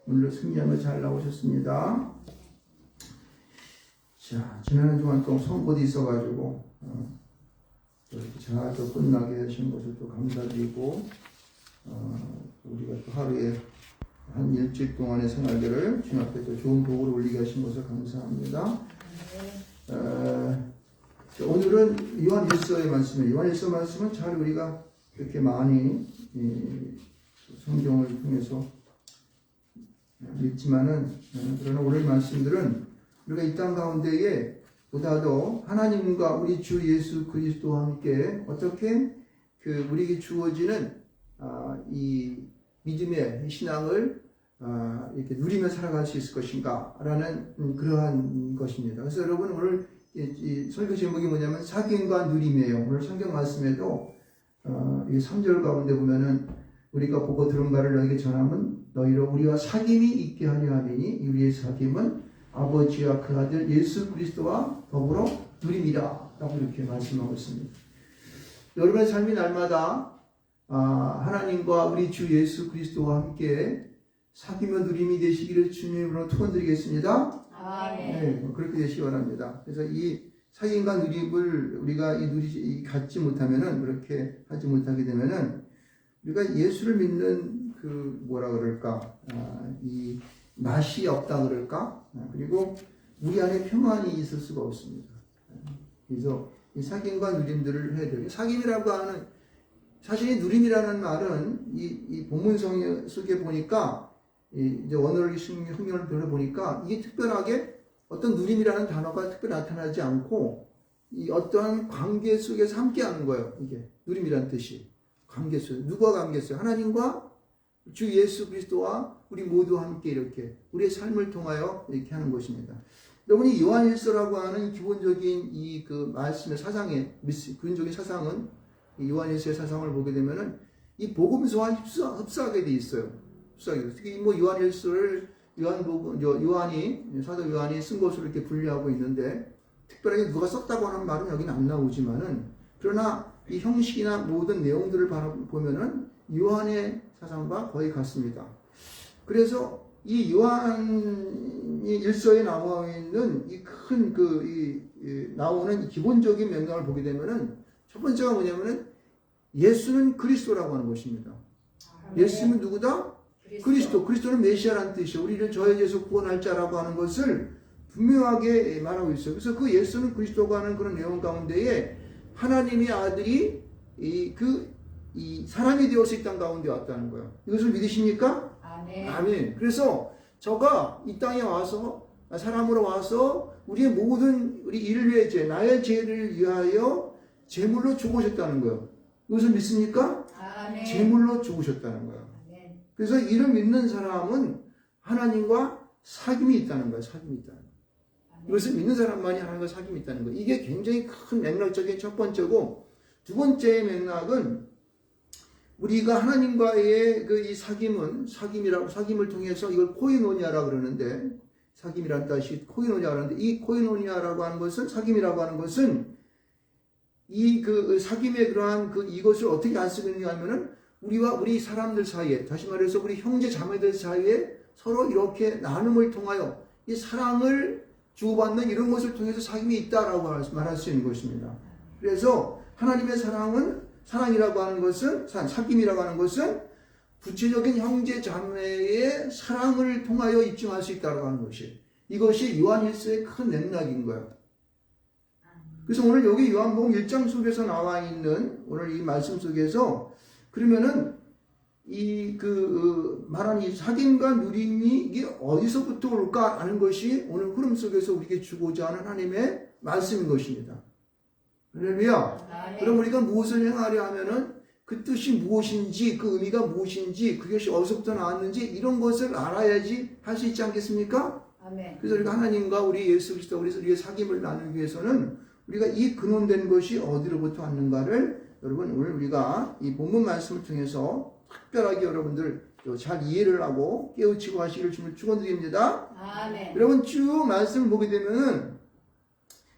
오늘도 승리하며 잘 나오셨습니다. 자, 지난 한 주간 동안 선고도 있어가지고 이렇게 잘 또 끝나게 하신 것을 또 감사드리고 우리가 또 하루에 한 일주일 동안의 생활들을 주님 앞에 또 좋은 복으로 올리게 하신 것을 감사합니다. 오늘은 요한일서의 말씀이에요. 요한일서 말씀은 잘 우리가 이렇게 많이 성경을 통해서 읽지만은 그러나 오늘 말씀들은 우리가 이 땅 가운데에 보다도 하나님과 우리 주 예수 그리스도와 함께 어떻게 우리에게 주어지는 이 믿음의 신앙을 이렇게 누리며 살아갈 수 있을 것인가라는 그러한 것입니다. 그래서 여러분 오늘 이 설교 제목이 뭐냐면 사귐과 누림이에요. 오늘 성경 말씀에도 이 3절 가운데 보면은 우리가 보고 들은 바를 너에게 전함은 너희로 우리와 사귐이 있게 하려 함이니 우리의 사귐은 아버지와 그 아들 예수 그리스도와 더불어 누림이라 라고 이렇게 말씀하고 있습니다. 여러분의 삶이 날마다 하나님과 우리 주 예수 그리스도와 함께 사귐과 누림이 되시기를 주님으로 축원드리겠습니다. 네, 그렇게 되시기 바랍니다. 그래서 이 사귐과 누림을 우리가 갖지 못하면은, 그렇게 하지 못하게 되면은 우리가 예수를 믿는 뭐라 그럴까, 이 맛이 없다 그럴까, 그리고 우리 안에 평안이 있을 수가 없습니다. 그래서 이 사귐과 누림들을 해야 돼요. 사귐이라고 하는, 사실 이 누림이라는 말은 이 본문 속에 보니까 이제 원어를 흥미를 들어보니까 이게 특별하게 어떤 누림이라는 단어가 특별히 나타나지 않고 이 어떠한 관계 속에서 함께하는 거예요. 이게 누림이라는 뜻이 관계 속에 누가 관계 속에 하나님과 주 예수 그리스도와 우리 모두 함께 이렇게 우리의 삶을 통하여 이렇게 하는 것입니다. 여러분이 요한일서라고 하는 기본적인 이 말씀의 사상의 근본적인 사상은 이 요한일서의 사상을 보게 되면은 이 복음서와 흡사하게 돼 있어요. 특히 요한일서를 사도 요한이 쓴 것으로 이렇게 분류하고 있는데 특별하게 누가 썼다고 하는 말은 여기는 안 나오지만은 그러나 이 형식이나 모든 내용들을 보면은 요한의 사상과 거의 같습니다. 그래서 이 요한이 일서에 나와 있는 이 큰 나오는 이 기본적인 명령을 보게 되면은 첫 번째가 뭐냐면은 예수는 그리스도라고 하는 것입니다. 예수는 누구다? 그리스도. 그리스도는 메시아라는 뜻이에요. 우리를 저의 죄에서 구원할 자라고 하는 것을 분명하게 말하고 있어요. 그래서 그 예수는 그리스도가 하는 그런 내용 가운데에 하나님의 아들이 이 사람이 되어서 이 땅 가운데 왔다는 거예요. 이것을 믿으십니까? 아멘. 그래서 저가 이 땅에 와서 사람으로 와서 우리의 모든 우리 인류의 죄, 나의 죄를 위하여 제물로 죽으셨다는 거예요. 이것을 믿습니까? 아멘. 제물로 죽으셨다는 거예요. 아멘. 그래서 이를 믿는 사람은 하나님과 사귐이 있다는 거예요. 사귐이 있다는 거예요. 아멘. 이것을 믿는 사람만이 하나님과 사귐이 있다는 거예요. 이게 굉장히 큰 맥락적인 첫 번째고, 두 번째의 맥락은 우리가 하나님과의 이 사귐을 통해서 이걸 코이노니아라고 그러는데, 사귐이라는 뜻이 코이노니아라고 하는데, 이 코이노니아라고 하는 것은, 사귐이라고 하는 것은 이 사귐의 그러한 이것을 어떻게 안 쓰고 있느냐 하면은 우리와 우리 사람들 사이에, 다시 말해서 우리 형제 자매들 사이에 서로 이렇게 나눔을 통하여 이 사랑을 주고받는 이런 것을 통해서 사귐이 있다라고 말할 수 있는 것입니다. 그래서 하나님의 사랑이라고 하는 것은, 사귐이라고 하는 것은 구체적인 형제 자매의 사랑을 통하여 입증할 수 있다고 하는 것이, 이것이 요한일서의 큰 맥락인 거예요. 그래서 오늘 여기 요한복음 1장 속에서 나와 있는 오늘 이 말씀 속에서 그러면은 말하는 이 사귐과 누림이 이게 어디서부터 올까 하는 것이 오늘 흐름 속에서 우리에게 주고자 하는 하나님의 말씀인 것입니다. 할렐루야. 그럼 우리가 무엇을 행하려 하면은 그 뜻이 무엇인지, 그 의미가 무엇인지, 그것이 어디서부터 나왔는지 이런 것을 알아야지 할 수 있지 않겠습니까? 아멘. 그래서 우리가 하나님과 우리 예수 그리스도 우리의 사귐을 나누기 위해서는 우리가 이 근원된 것이 어디로부터 왔는가를 여러분 오늘 우리가 이 본문 말씀을 통해서 특별하게 여러분들 잘 이해를 하고 깨우치고 하시기를 주님을 축원드립니다. 아멘. 여러분 쭉 말씀을 보게 되면은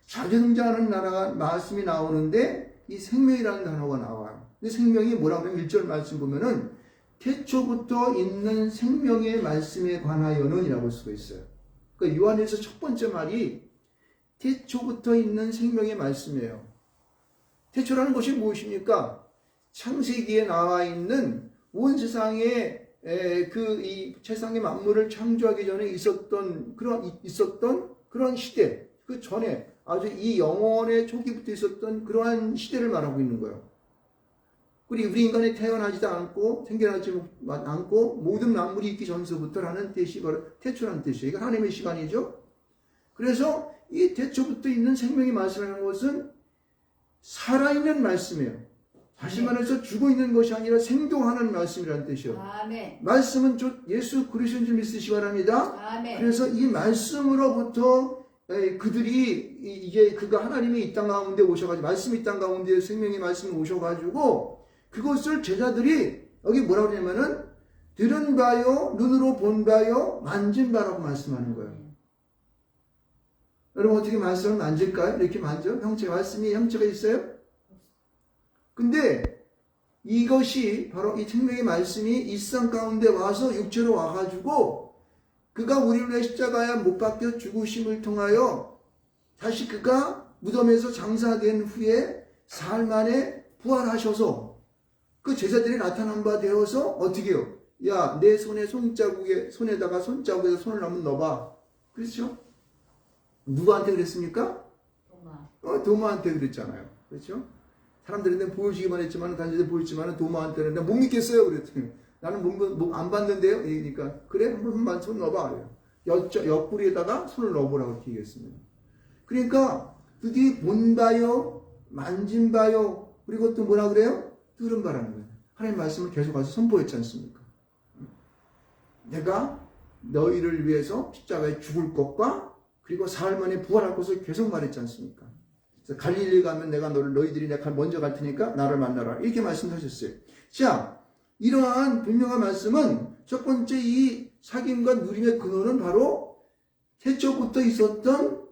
자주 등장하는 말씀이 나오는데 이 생명이라는 단어가 나와요. 근데 생명이 뭐라고 하면 1절 말씀 보면은 태초부터 있는 생명의 말씀에 관하여는 이라고 할 수가 있어요. 그러니까 요한에서 첫 번째 말이 태초부터 있는 생명의 말씀이에요. 태초라는 것이 무엇입니까? 창세기에 나와 있는 온 세상에 이 세상의 만물을 창조하기 전에 있었던 그런 시대, 그 전에 아주 이 영원의 초기부터 있었던 그러한 시대를 말하고 있는 거예요. 우리 인간이 태어나지도 않고 생겨나지 않고 모든 만물이 있기 전서부터라는 뜻이 바로 태초라는 뜻이에요. 이건 하나님의 시간이죠. 그래서 이 태초부터 있는 생명의 말씀이라는 것은 살아있는 말씀이에요. 다시 말해서 죽어있는 것이 아니라 생동하는 말씀이라는 뜻이에요. 아멘. 말씀은 예수 그리스도인 줄 믿으시기 바랍니다. 아멘. 그래서 이 말씀으로부터 그들이 이게 그가 하나님이 이 땅 가운데 오셔가지고 말씀이 이 땅 가운데 생명의 말씀이 오셔가지고 그것을 제자들이 여기 뭐라고 그러냐면은 들은 바요 눈으로 본 바요 만진 바라고 말씀하는 거예요. 여러분 어떻게 말씀을 만질까요? 이렇게 만져? 말씀이 형체가 있어요? 근데 이것이 바로 이 생명의 말씀이 이 세상 가운데 와서 육체로 와가지고 그가 우리를 위해 십자가에 못 박혀 죽으심을 통하여 다시 그가 무덤에서 장사된 후에 사흘 만에 부활하셔서 그 제자들이 나타난 바 되어서 어떻게 해요? 야, 내 손에다가 손자국에서 손을 한번 넣어봐. 그렇죠? 누구한테 그랬습니까? 도마한테 그랬잖아요. 그렇죠? 사람들한테 보여주기만 했지만, 단지에 보였지만, 도마한테는 내가 못 믿겠어요. 그랬더니, 나는 안 봤는데요? 그러니까, 그래? 한 번만 손 넣어봐. 옆구리에다가 손을 넣어보라고 이렇게 얘기했습니다. 그러니까, 드디어 본 바요, 만진 바요, 그리고 또 뭐라 그래요? 들은 바라는 거예요. 하나님 말씀을 계속 가서 선포했지 않습니까? 내가 너희를 위해서 십자가에 죽을 것과 그리고 사흘 만에 부활할 것을 계속 말했지 않습니까? 그래서 갈릴리 가면 내가 너희들이 내가 먼저 갈 테니까 나를 만나라. 이렇게 말씀하셨어요. 자, 이러한 분명한 말씀은 첫 번째 이 사귐과 누림의 근원은 바로 태초부터 있었던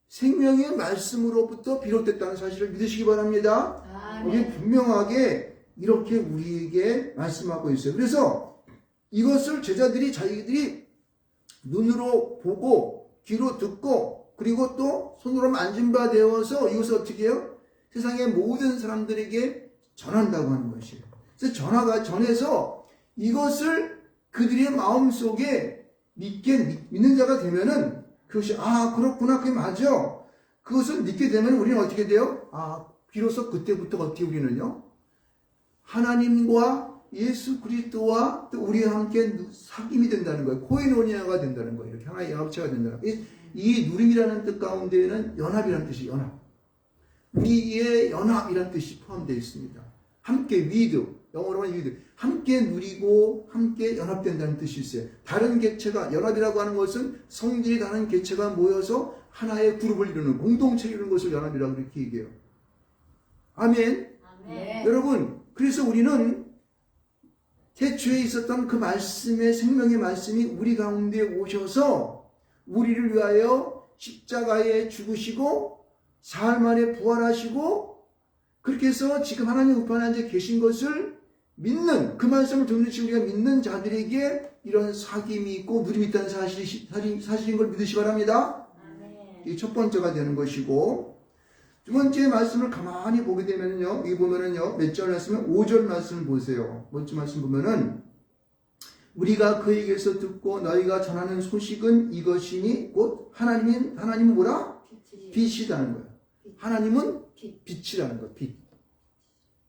생명의 말씀으로부터 비롯됐다는 사실을 믿으시기 바랍니다. 여기 분명하게 이렇게 우리에게 말씀하고 있어요. 그래서 이것을 제자들이 자기들이 눈으로 보고 귀로 듣고 그리고 또 손으로 만진 바 되어서 이것을 어떻게 해요? 세상의 모든 사람들에게 전한다고 하는 것이에요. 그래서 전해서 이것을 그들의 마음속에 믿는 자가 되면은 그것이 그렇구나 그게 맞아. 그것을 믿게 되면 우리는 어떻게 돼요? 비로소 그때부터 어떻게 우리는요? 하나님과 예수 그리스도와 또 우리와 함께 사귐이 된다는 거예요. 코이노니아가 된다는 거예요. 이렇게 하나의 연합체가 된다는 거예요. 이 누림이라는 뜻 가운데에는 연합이라는 뜻이 연합. 우리의 연합이라는 뜻이 포함되어 있습니다. 함께 위드, 영어로는 위드. 함께 누리고 함께 연합된다는 뜻이 있어요. 다른 객체가 연합이라고 하는 것은 성질이 다른 객체가 모여서 하나의 그룹을 이루는 공동체를 이루는 것을 연합이라고 이렇게 얘기해요. 아멘. 아멘. 여러분, 그래서 우리는 태초에 있었던 그 말씀의 생명의 말씀이 우리 가운데 오셔서 우리를 위하여 십자가에 죽으시고 사흘 만에 부활하시고 그렇게 해서 지금 하나님 우편에 앉아 계신 것을 믿는 그 말씀을 듣는 우리가 믿는 자들에게 이런 사귐이 있고 누림이 있다는 사실인 걸 믿으시기 바랍니다. 이 첫 번째가 되는 것이고 두 번째 말씀을 가만히 보게 되면요, 여기 보면은요, 몇 절 말씀은 5절 말씀을 보세요. 먼저 말씀 보면은, 우리가 그에게서 듣고 너희가 전하는 소식은 이것이니, 곧 하나님은 뭐라? 빛이라는 거예요. 하나님은 빛이라는 거예요, 빛.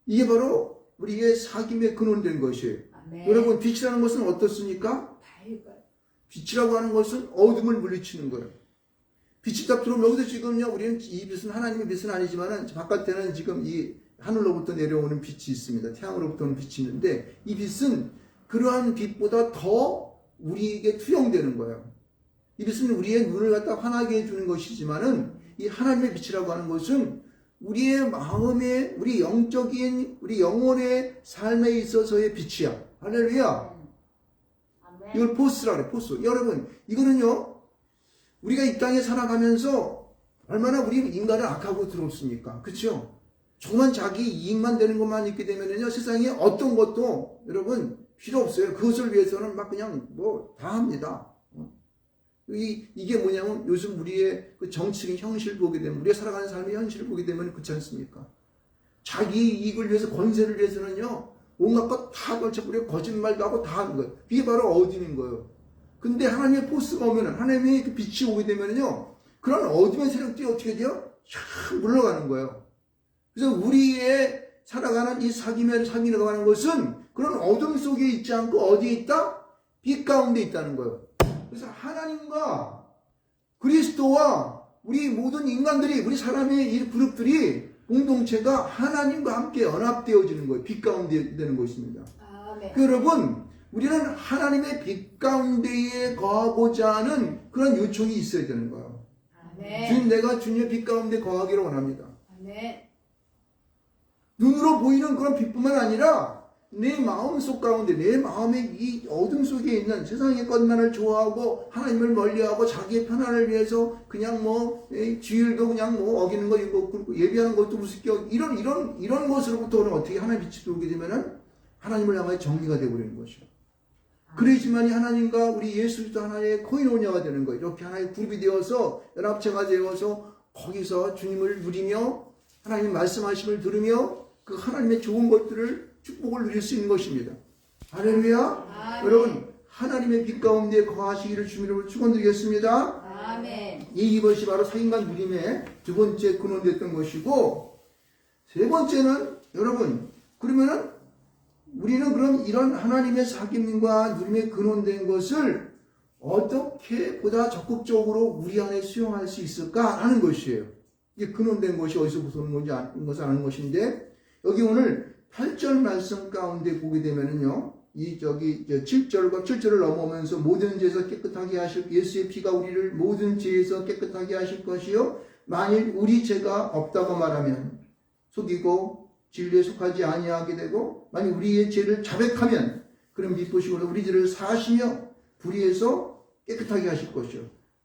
이게 바로 우리의 사귐의 근원된 것이에요. 아멘. 여러분, 빛이라는 것은 어떻습니까? 빛이라고 하는 것은 어둠을 물리치는 거예요. 빛이 딱 들어오면 여기서 지금요, 우리는 이 빛은 하나님의 빛은 아니지만은 바깥에는 지금 이 하늘로부터 내려오는 빛이 있습니다. 태양으로부터 오는 빛이 있는데 이 빛은 그러한 빛보다 더 우리에게 투영되는 거예요. 이 빛은 우리의 눈을 갖다 환하게 해주는 것이지만은 이 하나님의 빛이라고 하는 것은 우리의 마음에, 우리 영적인, 우리 영혼의 삶에 있어서의 빛이야. 할렐루야. 이걸 포스라고 그래, 포스. 여러분, 이거는요, 우리가 이 땅에 살아가면서 얼마나 우리 인간을 악하고 더럽습니까? 그렇죠? 조금만 자기 이익만 되는 것만 있게 되면요, 세상에 어떤 것도 여러분 필요 없어요. 그것을 위해서는 막 그냥 뭐 다 합니다. 이게 뭐냐면 요즘 우리의 그 정치적인 현실을 보게 되면, 우리가 살아가는 삶의 현실을 보게 되면 그렇지 않습니까? 자기 이익을 위해서, 권세를 위해서는요, 온갖 것 다 걸쳐버리고 거짓말도 하고 다 하는 거예요. 이게 바로 어둠인 거예요. 근데 하나님의 포스가 오면은, 하나님의 그 빛이 오게 되면은요, 그런 어둠의 세력들이 어떻게 돼요? 쫙 물러가는 거예요. 그래서 우리의 살아가는 이 사귀어가는 것은 그런 어둠 속에 있지 않고 어디에 있다? 빛 가운데 있다는 거예요. 그래서 하나님과 그리스도와 우리 모든 인간들이, 우리 사람의 이 그룹들이, 공동체가 하나님과 함께 연합되어지는 거예요. 빛 가운데 되는 것입니다. 네. 여러분, 우리는 하나님의 빛 가운데에 거하고자 하는 그런 요청이 있어야 되는 거예요. 주님, 내가 주님의 빛 가운데 거하기를 원합니다. 눈으로 보이는 그런 빛뿐만 아니라 내 마음속 가운데, 내 마음의 이 어둠 속에 있는 세상의 것만을 좋아하고 하나님을 멀리하고 자기의 편안을 위해서 그냥 뭐 주일도 그냥 뭐 어기는 거, 이거 예비하는 것도 무섭게, 이런 것으로부터는 어떻게 하나님 빛이 들어오게 되면은 하나님을 향하여 정리가 되어버리는 것이요. 그래야지만이 하나님과 우리 예수 그리스도 하나의 코이노니아가 되는 거예요. 이렇게 하나의 그룹이 되어서 연합체가 되어서 거기서 주님을 누리며 하나님 말씀하심을 들으며 그 하나님의 좋은 것들을, 축복을 누릴 수 있는 것입니다. 할렐루야. 여러분, 하나님의 빛 가운데 거하시기를 주님으로 축원드리겠습니다. 이것이 바로 사귐과 누림의 두 번째 근원됐던 것이고, 세 번째는, 여러분, 그러면은 우리는 그럼 이런 하나님의 사귐과 누림의 근원된 것을 어떻게 보다 적극적으로 우리 안에 수용할 수 있을까 하는 것이에요. 이게 근원된 것이 어디서부터 오는 건지 아는 것인데, 여기 오늘 8절 말씀 가운데 보게 되면은요, 7절을 넘어오면서 모든 죄에서 깨끗하게 하실, 예수의 피가 우리를 모든 죄에서 깨끗하게 하실 것이요, 만일 우리 죄가 없다고 말하면 속이고 진리에 속하지 아니하게 되고, 만일 우리의 죄를 자백하면 그럼 미쁘시고 우리 죄를 사하시며 불의에서 깨끗하게 하실 것이요.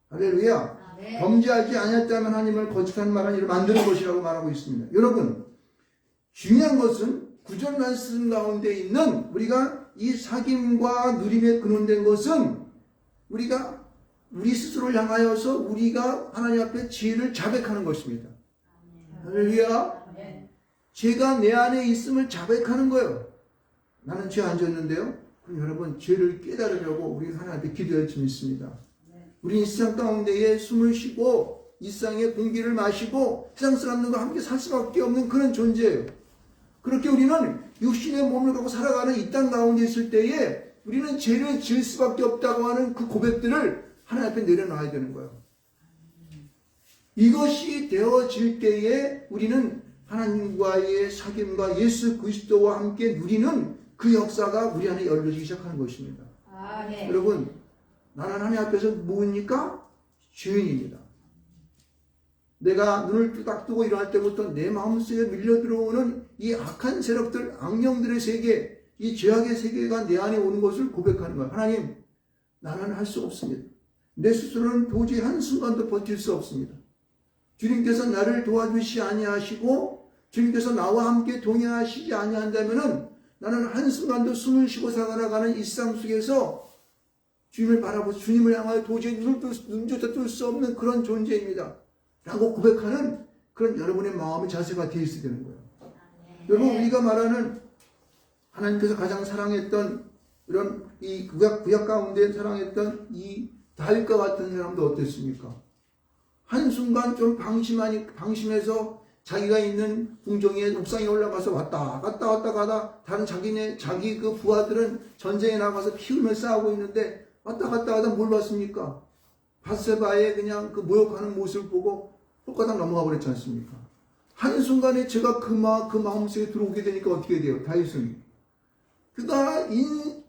할렐루야. 범죄하지 아니했다면 하나님을 거짓한 말한 일을 만드는 것이라고 말하고 있습니다. 여러분, 중요한 것은 9절 말씀 가운데 있는 우리가 이 사귐과 누림에 근원된 것은 우리가 우리 스스로를 향하여서 우리가 하나님 앞에 죄를 자백하는 것입니다. 할렐루야. 죄가 내 안에 있음을 자백하는 거예요. 나는 죄 안 졌는데요. 그럼 여러분, 죄를 깨달으려고 우리 하나님 앞에 기도할 줄 믿습니다. 우리 이 세상 가운데에 숨을 쉬고 이 세상의 공기를 마시고 세상 사람들과 함께 살 수밖에 없는 그런 존재예요. 그렇게 우리는 육신의 몸을 갖고 살아가는 이 땅 가운데 있을 때에 우리는 죄를 지을 수밖에 없다고 하는 그 고백들을 하나님 앞에 내려놔야 되는 거예요. 이것이 되어질 때에 우리는 하나님과의 사귐과 예수 그리스도와 함께 누리는 그 역사가 우리 안에 열려지기 시작하는 것입니다. 여러분, 나는 하나님 앞에서 뭐입니까? 죄인입니다. 내가 눈을 딱 뜨고 일어날 때부터 내 마음속에 밀려 들어오는 이 악한 세력들, 악령들의 세계, 이 죄악의 세계가 내 안에 오는 것을 고백하는 거예요. 하나님, 나는 할 수 없습니다. 내 스스로는 도저히 한순간도 버틸 수 없습니다. 주님께서 나를 도와주시 아니하시고 주님께서 나와 함께 동행하시지 아니한다면은 나는 한순간도 숨을 쉬고 살아가는 이 세상 속에서 주님을 바라보고 주님을 향하여 도저히 눈조차 뜰 수 없는 그런 존재입니다. 라고 고백하는 그런 여러분의 마음의 자세가 되어 있어야 되는 거예요. 여러분, 우리가 말하는 하나님께서 가장 사랑했던 이런 이 구약 가운데 사랑했던 이 다윗과 같은 사람도 어땠습니까? 한순간 좀 방심해서 자기가 있는 궁정의 옥상에 올라가서 왔다 가다 다른 자기 그 부하들은 전쟁에 나가서 피 흘며 싸우고 있는데 왔다 갔다 하다 뭘 봤습니까? 밧세바의 그냥 그 모욕하는 모습을 보고 똑같이 넘어가 버렸지 않습니까? 한순간에 제가 그 마음속에 들어오게 되니까 어떻게 돼요? 다윗은 그가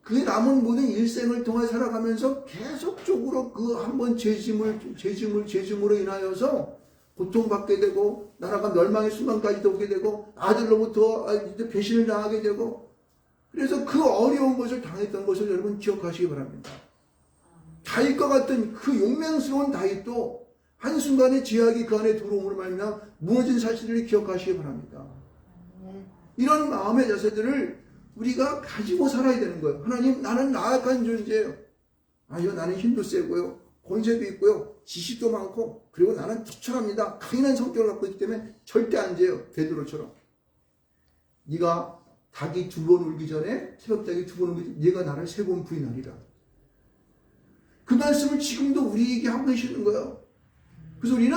그의 남은 모든 일생을 통해 살아가면서 계속적으로 그 한번 죄짐으로 인하여서 고통받게 되고 나라가 멸망의 순간까지도 오게 되고 아들로부터 배신을 당하게 되고 그래서 그 어려운 것을 당했던 것을 여러분 기억하시기 바랍니다. 다윗과 같은 그 용맹스러운 다윗도 한순간에 죄악이 그 안에 들어옴으로 말미암아 무너진 사실을 기억하시기 바랍니다. 이런 마음의 자세들을 우리가 가지고 살아야 되는 거예요. 하나님, 나는 나약한 존재예요. 아니요, 나는 힘도 세고요, 권세도 있고요, 지식도 많고, 그리고 나는 투철합니다. 강인한 성격을 갖고 있기 때문에 절대 안 돼요. 베드로처럼. 네가 닭이 2번 울기 전에, 새벽닭이 2번 울기 전에 네가 나를 3번 부인하리라. 그 말씀을 지금도 우리에게 하고 계시는 거예요. 그래서 우리는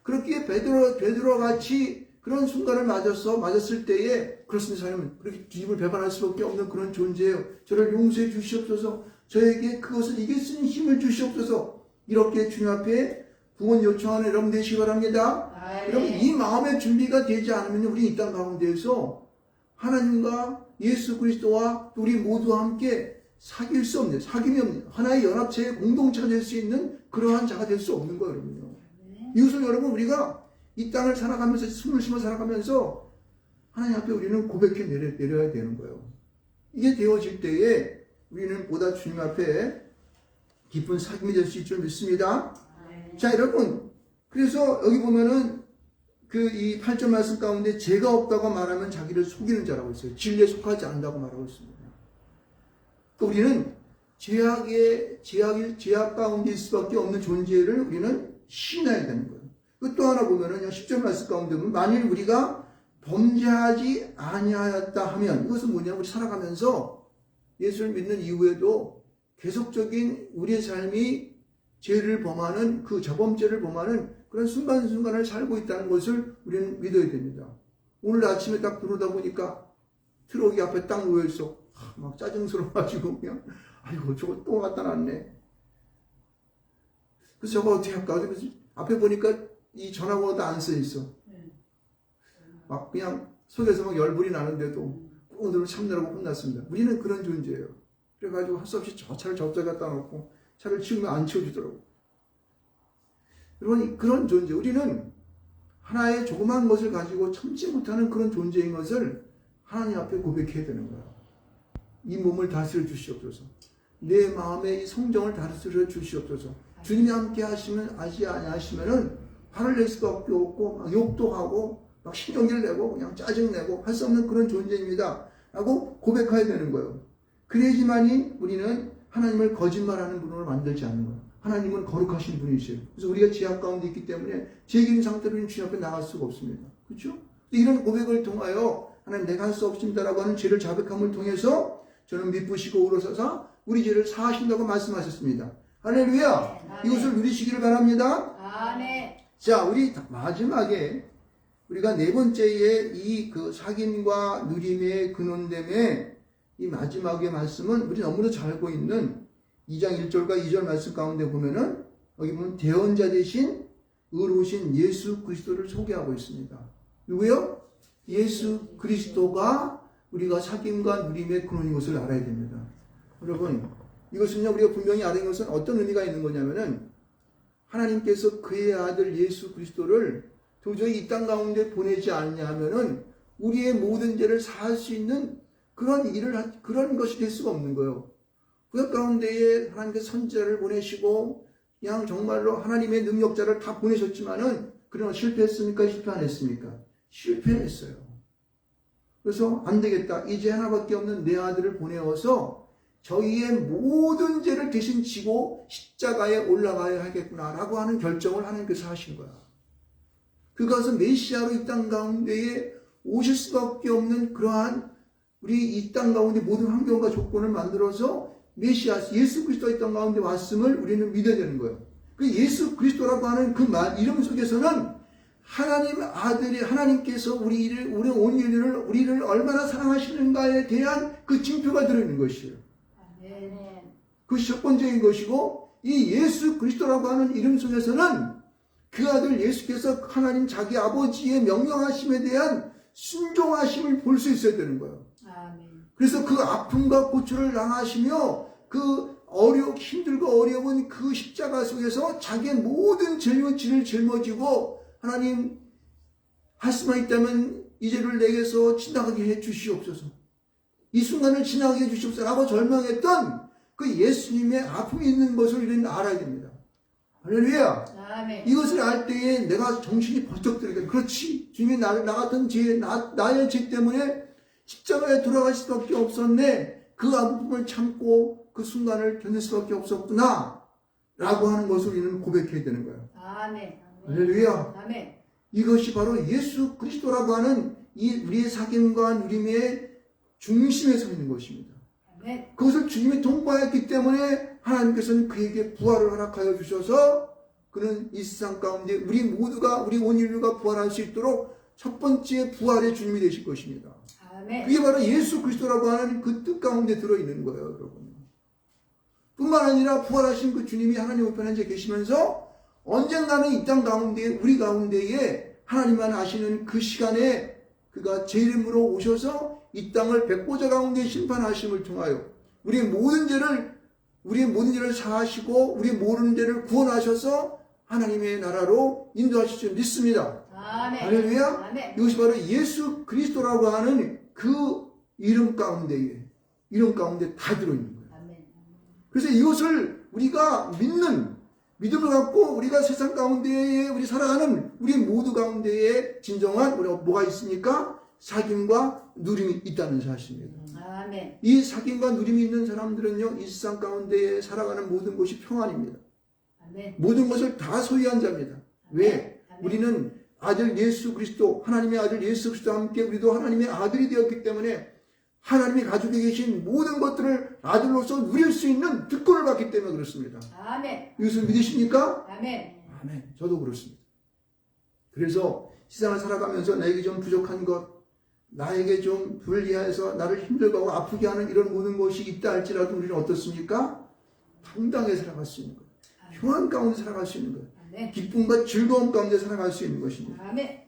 그렇게 베드로 같이 그런 순간을 맞았을 때에, 그렇습니다. 하나님, 그렇게 뒤집을 배반할 수밖에 없는 그런 존재예요. 저를 용서해 주시옵소서. 저에게 그것을 이길 수 있는 힘을 주시옵소서. 이렇게 주님 앞에 구원 요청하는 여러분 되시기 바랍니다. 여러분, 이 마음의 준비가 되지 않으면 우리 이 땅 가운데에서 하나님과 예수 그리스도와 우리 모두와 함께 사귈 수 없는, 사귐이 없는, 하나의 연합체의 공동체가 될 수 있는 그러한 자가 될 수 없는 거예요, 여러분요. 이것을 여러분, 우리가 이 땅을 살아가면서, 숨을 쉬며 살아가면서 하나님 앞에 우리는 고백해 내려야 되는 거예요. 이게 되어질 때에 우리는 보다 주님 앞에 깊은 사귐이 될 수 있을 줄 믿습니다. 자, 여러분, 그래서 여기 보면은 이 8절 말씀 가운데 죄가 없다고 말하면 자기를 속이는 자라고 있어요. 진리에 속하지 않는다고 말하고 있습니다. 우리는 죄악 가운데 있을 수밖에 없는 존재를 우리는 신어야 되는 거예요. 또 하나 보면은 10절 말씀 가운데 보면, 만일 우리가 범죄하지 아니하였다 하면, 이것은 뭐냐면 우리 살아가면서 예수를 믿는 이후에도 계속적인 우리의 삶이 죄를 범하는, 그 저범죄를 범하는 그런 순간순간을 살고 있다는 것을 우리는 믿어야 됩니다. 오늘 아침에 딱 들어오다 보니까 트럭이 앞에 딱 놓여있어. 막 짜증스러워가지고 그냥, 아이고 저거 또 갖다 놨네. 그래서 저거 어떻게 할까? 그래서 앞에 보니까 이 전화번호도 안 써있어. 막 그냥 속에서 막 열불이 나는데도 꾹 참느라고 혼났습니다. 우리는 그런 존재예요. 그래가지고 할 수 없이 저 차를 저쪽에 갖다 놓고 차를 치우면 안 치워주더라고. 여러분, 그런 존재, 우리는 하나의 조그만 것을 가지고 참지 못하는 그런 존재인 것을 하나님 앞에 고백해야 되는 거야. 이 몸을 다스려 주시옵소서. 내 마음의 이 성정을 다스려 주시옵소서. 주님이 함께 하시면, 하시면은 화를 낼 수밖에 없고, 막 욕도 하고, 막 신경질 내고, 그냥 짜증내고, 할 수 없는 그런 존재입니다. 라고 고백해야 되는 거예요. 그래야지만이 우리는 하나님을 거짓말하는 분으로 만들지 않는 거예요. 하나님은 거룩하신 분이세요. 그래서 우리가 죄악 가운데 있기 때문에 죄인 상태로 주님 앞에 나갈 수가 없습니다. 그렇죠? 이런 고백을 통하여 하나님, 내가 할 수 없습니다라고 하는 죄를 자백함을 통해서 저는 미쁘시고 우러서서 우리 죄를 사하신다고 말씀하셨습니다. 할렐루야! 이것을 누리시기를 바랍니다. 아멘. 자, 우리 마지막에 우리가 네 번째의 이 사귐과 누림의 근원됨의 이 마지막의 말씀은 우리 너무도 잘 알고 있는 2장 1절과 2절 말씀 가운데 보면은, 여기 보면 대언자 대신 의로우신 예수 그리스도를 소개하고 있습니다. 누구요? 예수 그리스도가 우리가 사귐과 누림의 근원인 것을 알아야 됩니다. 여러분, 이것은요, 우리가 분명히 알아야 하는 것은 어떤 의미가 있는 거냐면은, 하나님께서 그의 아들 예수 그리스도를 도저히 이 땅 가운데 보내지 않냐 하면은 우리의 모든 죄를 사할 수 있는 그런 것이 될 수가 없는 거예요. 구약 가운데에 하나님께서 선지자를 보내시고 그냥 정말로 하나님의 능력자를 다 보내셨지만은, 그러나 실패했습니까? 실패 안 했습니까? 실패했어요. 그래서 안 되겠다. 이제 하나밖에 없는 내 아들을 보내어서 저희의 모든 죄를 대신 지고 십자가에 올라가야 하겠구나라고 하는 결정을 하나님께서 하신 거야. 그것은 메시아로 이 땅 가운데에 오실 수밖에 없는 그러한, 우리 이 땅 가운데 모든 환경과 조건을 만들어서 메시아 예수 그리스도가 이 땅 가운데 왔음을 우리는 믿어야 되는 거예요. 그 예수 그리스도라고 하는 그 이름 속에서는 하나님 아들이, 하나님께서 우리 온 인류를, 우리를 얼마나 사랑하시는가에 대한 그 징표가 들어있는 것이에요. 그것이 첫 번째인 것이고, 이 예수 그리스도라고 하는 이름 속에서는 그 아들 예수께서 하나님 자기 아버지의 명령하심에 대한 순종하심을 볼 수 있어야 되는 거예요. 그래서 그 아픔과 고초를 당하시며 그 힘들고 어려운 그 십자가 속에서 자기의 모든 죄를 짊어지고, 하나님, 할 수만 있다면 이 죄를 내게서 지나가게 해 주시옵소서, 이 순간을 지나가게 해 주시옵소서 라고 절망했던 그 예수님의 아픔이 있는 것을 우리는 알아야 됩니다. 할렐루야! 아멘. 이것을 알 때에 내가 정신이 번쩍 들게, 그렇지, 주님이 나 같은 나의 죄 때문에 십자가에 돌아갈 수밖에 없었네. 그 아픔을 참고 그 순간을 견딜 수밖에 없었구나 라고 하는 것을 우리는 고백해야 되는 거예요. 아멘. 할렐루야. 아멘. 이것이 바로 예수 그리스도라고 하는 이 우리의 사귐과 누림의 중심에 서 있는 것입니다. 아멘. 그것을 주님이 통과했기 때문에 하나님께서는 그에게 부활을 허락하여 주셔서 그는 이 세상 가운데 우리 모두가, 우리 온 인류가 부활할 수 있도록 첫 번째 부활의 주님이 되실 것입니다. 아멘. 그게 바로 예수 그리스도라고 하는 그 뜻 가운데 들어있는 거예요, 여러분. 뿐만 아니라 부활하신 그 주님이 하나님 우편에 계시면서 언젠가는 이 땅 가운데, 우리 가운데에 하나님만 아시는 그 시간에 그가 제 이름으로 오셔서 이 땅을 백보자 가운데 심판하심을 통하여 우리의 모든 죄를 사하시고 우리의 모든 죄를 구원하셔서 하나님의 나라로 인도하실 줄 믿습니다. 아멘. 할렐루야. 아멘. 이것이 바로 예수 그리스도라고 하는 그 이름 가운데 다 들어있는 거예요. 아멘. 그래서 이것을 우리가 믿음을 갖고 우리가 세상 가운데에 우리 살아가는 우리 모두 가운데에 진정한 우리가 뭐가 있습니까? 사귐과 누림이 있다는 사실입니다. 아멘. 이 사귐과 누림이 있는 사람들은요, 이 세상 가운데에 살아가는 모든 것이 평안입니다. 아멘. 모든 것을 다 소유한 자입니다. 왜? 아멘. 우리는 아들 예수 그리스도, 하나님의 아들 예수 그리스도와 함께 우리도 하나님의 아들이 되었기 때문에 하나님이 가지고 계신 모든 것들을 아들로서 누릴 수 있는 특권을 받기 때문에 그렇습니다. 아멘. 이것을 믿으십니까? 아멘. 아멘. 저도 그렇습니다. 그래서 세상을 살아가면서 나에게 좀 부족한 것, 나에게 좀 불리해서 나를 힘들게 하고 아프게 하는 이런 모든 것이 있다 할지라도 우리는 어떻습니까? 당당하게 살아갈 수 있는 거예요. 평안 가운데 살아갈 수 있는 거예요. 아멘. 기쁨과 즐거움 가운데 살아갈 수 있는 것입니다. 아멘.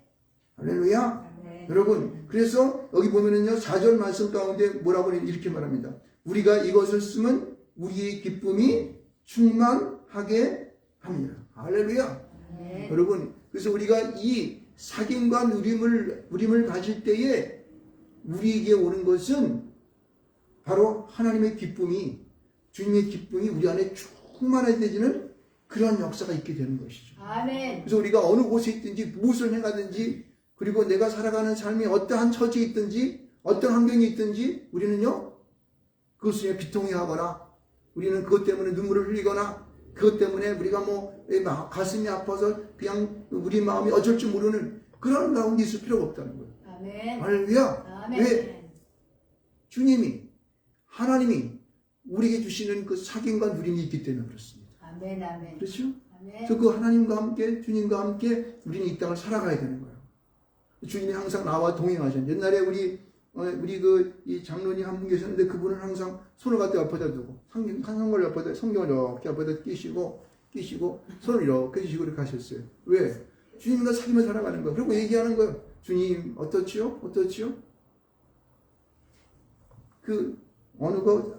할렐루야. 아멘. 여러분, 그래서 여기 보면은요, 4절 말씀 가운데 뭐라고 이렇게 말합니다. 우리가 이것을 쓰면 우리의 기쁨이 충만하게 합니다. 할렐루야. 아멘. 여러분, 그래서 우리가 이 사귐과 누림을 가질 때에 우리에게 오는 것은 바로 하나님의 기쁨이, 주님의 기쁨이 우리 안에 충만해지는 그런 역사가 있게 되는 것이죠. 아멘. 그래서 우리가 어느 곳에 있든지 무엇을 해가든지 그리고 내가 살아가는 삶이 어떠한 처지에 있든지 어떤 환경이 있든지 우리는요, 그것을 비통해하거나 우리는 그것 때문에 눈물을 흘리거나 그것 때문에 우리가 뭐 가슴이 아파서 그냥 우리 마음이 어쩔 줄 모르는 그런 가운데 있을 필요가 없다는 거예요. 아멘. 할렐루야. 아멘. 왜? 주님이, 하나님이 우리에게 주시는 그 사귐과 누림이 있기 때문에 그렇습니다. 아멘. 아멘. 그렇죠? 아멘. 그래서 그 하나님과 함께, 주님과 함께 우리는 이 땅을 살아가야 되는 거예요. 주님이 항상 나와 동행하셨는데, 옛날에 우리 이 장로님 한 분 계셨는데, 그분은 항상 손을 갖다 옆에다 두고, 성경을 옆에다, 성경을 이렇게 옆에다 끼시고, 손을 이렇게 주시고 이렇게 하셨어요. 왜? 주님과 사귐을 살아가는 거예요. 그리고 얘기하는 거예요. 주님, 어떻지요?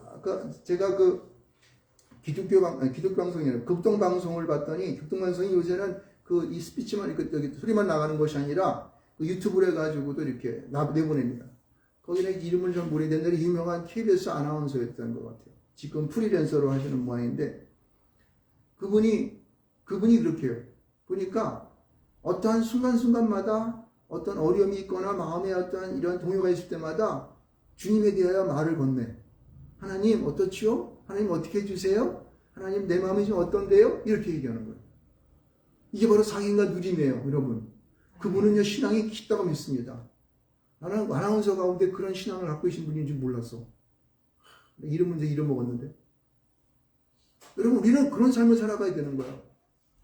아까 제가 기독교 방송이에요. 극동방송을 봤더니, 극동방송이 요새는 이 스피치만, 소리만 나가는 것이 아니라, 유튜브로 해가지고도 이렇게 내보냅니다. 거기는 이름을 좀 모르겠는데 유명한 KBS 아나운서였던 것 같아요. 지금 프리랜서로 하시는 모양인데 그분이 그렇게 해요. 보니까 어떠한 순간순간마다 어떤 어려움이 있거나 마음에 어떤 이런 동요가 있을 때마다 주님에 대하여 말을 건네. 하나님 어떻지요? 하나님 어떻게 해주세요? 하나님 내 마음이 좀 어떤데요? 이렇게 얘기하는 거예요. 이게 바로 사귐과 누림이에요, 여러분. 그분은요, 신앙이 깊다고 믿습니다. 나는 아나운서 가운데 그런 신앙을 갖고 계신 분인 줄 몰랐어. 이름은 이제 잃어먹었는데. 여러분, 우리는 그런 삶을 살아가야 되는 거야.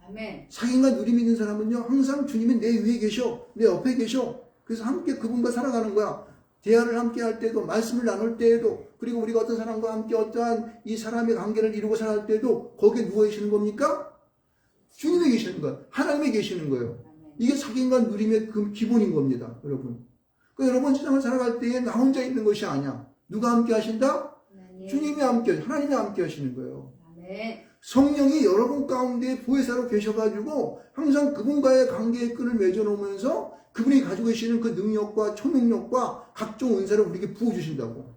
아멘. 사귐과 누림이 있는 사람은요, 항상 주님이 내 위에 계셔. 내 옆에 계셔. 그래서 함께 그분과 살아가는 거야. 대화를 함께 할 때도, 말씀을 나눌 때에도, 그리고 우리가 어떤 사람과 함께 어떠한 이 사람의 관계를 이루고 살아갈 때도 거기에 누워 계시는 겁니까? 주님이 계시는 거야. 하나님이 계시는 거예요. 이게 사귐과 누림의 그 기본인 겁니다, 여러분. 그러니까 여러분 세상을 살아갈 때에 나 혼자 있는 것이 아니야. 누가 함께 하신다? 주님이 함께, 하나님이 함께 하시는 거예요. 아멘. 성령이 여러분 가운데 보혜사로 계셔가지고 항상 그분과의 관계의 끈을 맺어놓으면서 그분이 가지고 계시는 그 능력과 초능력과 각종 은사를 우리에게 부어주신다고.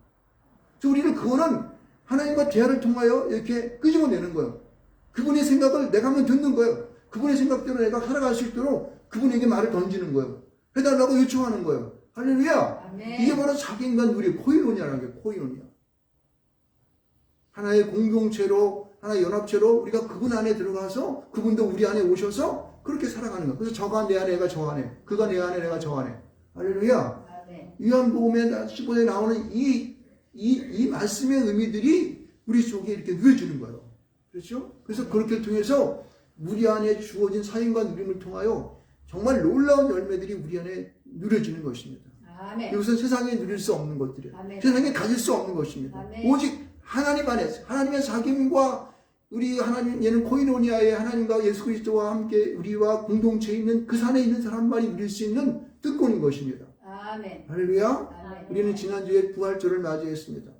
그래서 우리는 그거는 하나님과 대화를 통하여 이렇게 끄집어내는 거예요. 그분의 생각을 내가 한번 듣는 거예요. 그분의 생각대로 내가 살아갈 수 있도록 그분에게 말을 던지는 거예요. 해달라고 요청하는 거예요. 할렐루야. 아멘. 이게 바로 자기인간 누리 코이노니아라는 게 코이노니아. 하나의 공동체로, 하나의 연합체로 우리가 그분 안에 들어가서 그분도 우리 안에 오셔서 그렇게 살아가는 거야. 그래서 저가 내 안에, 내가 저 안에, 그가 내 안에, 내가 저 안에. 할렐루야. 아멘. 요한복음에 15절에 나오는 이 말씀의 의미들이 우리 속에 이렇게 누려지는 거예요. 그렇죠? 그래서 그렇게 통해서 우리 안에 주어진 사인과 누림을 통하여 정말 놀라운 열매들이 우리 안에 누려지는 것입니다. 아멘. 이것은 세상에 누릴 수 없는 것들이에요. 아멘. 세상에 가질 수 없는 것입니다. 아멘. 오직 하나님 안에서 하나님의 사귐과 우리 하나님, 얘는 코이노니아의 하나님과 예수 그리스도와 함께 우리와 공동체에 있는 그 산에 있는 사람만이 누릴 수 있는 뜻권인 것입니다. 아멘. 할렐루야. 아멘. 우리는 지난주에 부활절을 맞이했습니다.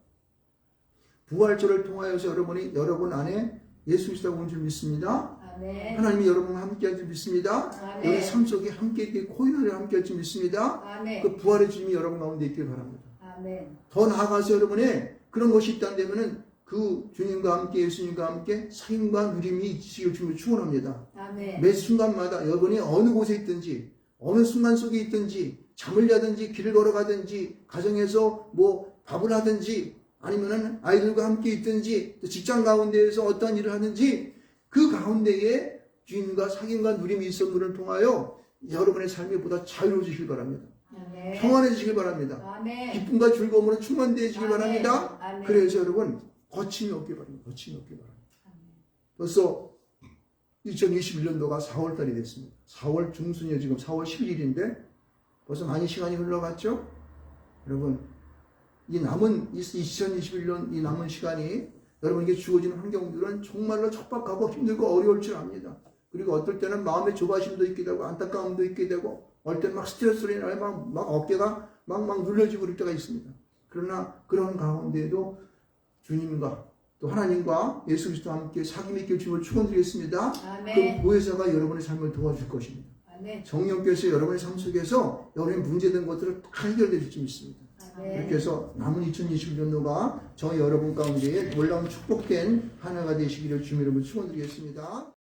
부활절을 통하여서 여러분 안에 예수 그리스도가 온 줄 믿습니다. 아멘. 하나님이 여러분과 함께 할 줄 믿습니다. 아멘. 여러분 삶 속에 함께 있게 코이노니아와 함께 할 줄 믿습니다. 아멘. 그 부활의 주님이 여러분 가운데 있길 바랍니다. 아멘. 더 나아가서 여러분의 그런 것이 있다면 그 주님과 함께 예수님과 함께 사귐과 누림이 있으시길 주님을 축원합니다. 아멘. 매 순간마다 여러분이 어느 곳에 있든지 어느 순간 속에 있든지 잠을 자든지 길을 걸어가든지 가정에서 뭐 밥을 하든지 아니면은 아이들과 함께 있든지 또 직장 가운데에서 어떤 일을 하든지 그 가운데에 주님과 사귐과 누림이 있음을 통하여 여러분의 삶이 보다 자유로워지길 바랍니다. 아멘. 평안해지길 바랍니다. 아멘. 기쁨과 즐거움으로 충만되어지길 바랍니다. 아멘. 그래서 여러분 거침이 없길 바랍니다. 거침이 없길 바랍니다. 벌써 2021년도가 4월달이 됐습니다. 4월 중순이에요. 지금 4월 11일인데 벌써 많이 시간이 흘러갔죠? 여러분 이 남은 2021년 이 남은 시간이 여러분에게 주어지는 환경들은 정말로 척박하고 힘들고 어려울 줄 압니다. 그리고 어떨 때는 마음의 조바심도 있게 되고 안타까움도 있게 되고 어떨 때는 막 스트레스로 인하여 막 어깨가 막 눌려지고 그럴 때가 있습니다. 그러나 그런 가운데에도 주님과 또 하나님과 예수 그리스도와 함께 사귐 있게 주님을 축원드리겠습니다. 아멘. 그 보혜사가 여러분의 삶을 도와줄 것입니다. 아멘. 성령께서 여러분의 삶 속에서 여러분의 문제된 것들을 다 해결해 줄 수 있습니다. 아멘. 이렇게 해서 남은 2021년도가 저희 여러분 가운데에 놀라운 축복된 한 해가 되시기를 주님의 이름으로 축원드리겠습니다.